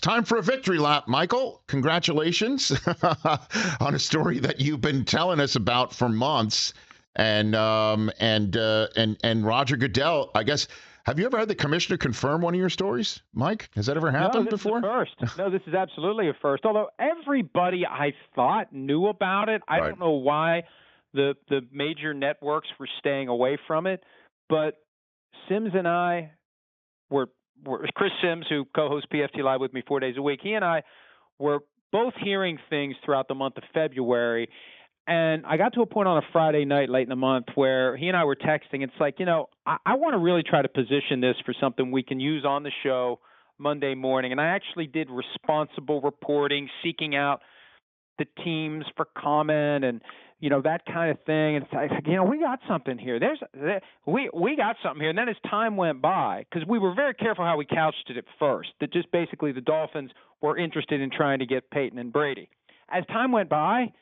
Time for a victory lap, Michael. Congratulations on a story that you've been telling us about for months. And Roger Goodell, I guess, have you ever had the commissioner confirm one of your stories, Mike? Has that ever No, happened this is a before? first. No, this is absolutely a first. Although everybody I thought knew about it. I Right. don't know why the major networks were staying away from it. But Sims and I were Chris Sims, who co-hosts PFT Live with me 4 days a week. He and I were both hearing things throughout the month of February. And I got to a point on a Friday night late in the month where he and I were texting. It's like, I want to really try to position this for something we can use on the show Monday morning. And I actually did responsible reporting, seeking out the teams for comment and, that kind of thing. And it's like, we got something here. We got something here. And then as time went by, because we were very careful how we couched it at first, that just basically the Dolphins were interested in trying to get Payton and Brady. As time went by,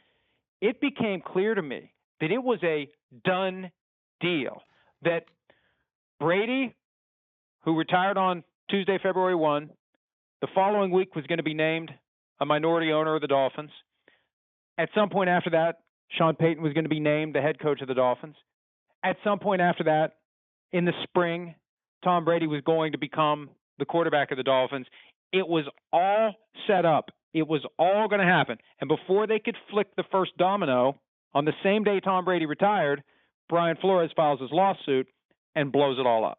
it became clear to me that it was a done deal, that Brady, who retired on Tuesday, February 1, the following week was going to be named a minority owner of the Dolphins. At some point after that, Sean Payton was going to be named the head coach of the Dolphins. At some point after that, in the spring, Tom Brady was going to become the quarterback of the Dolphins. It was all set up. It was all going to happen. And before they could flick the first domino, on the same day Tom Brady retired, Brian Flores files his lawsuit and blows it all up.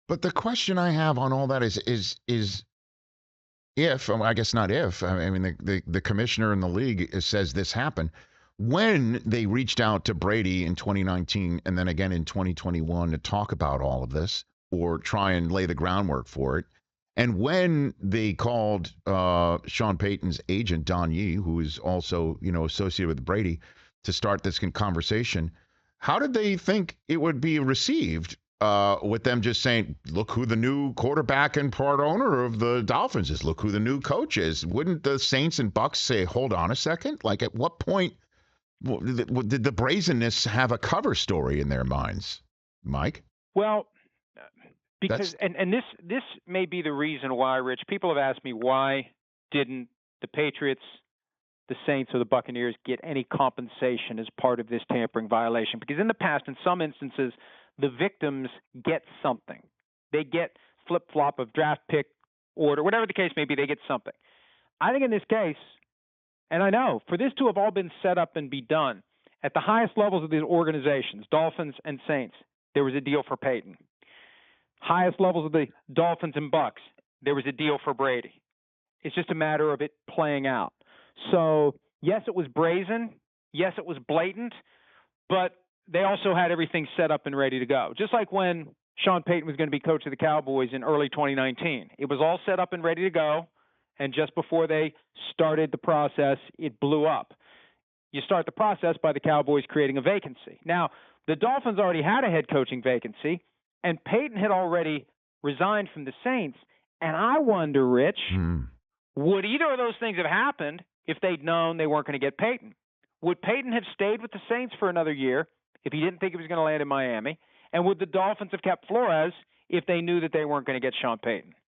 But the question I have on all that is if, I guess not if, I mean, the commissioner in the league says this happened, when they reached out to Brady in 2019 and then again in 2021 to talk about all of this or try and lay the groundwork for it, and when they called Sean Payton's agent, Don Yee, who is also, associated with Brady, to start this conversation, how did they think it would be received with them just saying, look who the new quarterback and part owner of the Dolphins is, look who the new coach is? Wouldn't the Saints and Bucks say, hold on a second? Like, at what point did the brazenness have a cover story in their minds, Mike? Well, because and this may be the reason why, Rich, people have asked me, why didn't the Patriots, the Saints, or the Buccaneers get any compensation as part of this tampering violation? Because in the past, in some instances, the victims get something. They get flip-flop of draft pick order, whatever the case may be, they get something. I think in this case, and I know, for this to have all been set up and be done, at the highest levels of these organizations, Dolphins and Saints, there was a deal for Payton. Highest levels of the Dolphins and Bucks, there was a deal for Brady. It's just a matter of it playing out. So, yes, it was brazen. Yes, it was blatant. But they also had everything set up and ready to go. Just like when Sean Payton was going to be coach of the Cowboys in early 2019. It was all set up and ready to go. And just before they started the process, it blew up. You start the process by the Cowboys creating a vacancy. Now, the Dolphins already had a head coaching vacancy, and Payton had already resigned from the Saints. And I wonder, Rich, would either of those things have happened if they'd known they weren't going to get Payton? Would Payton have stayed with the Saints for another year if he didn't think he was going to land in Miami? And would the Dolphins have kept Flores if they knew that they weren't going to get Sean Payton?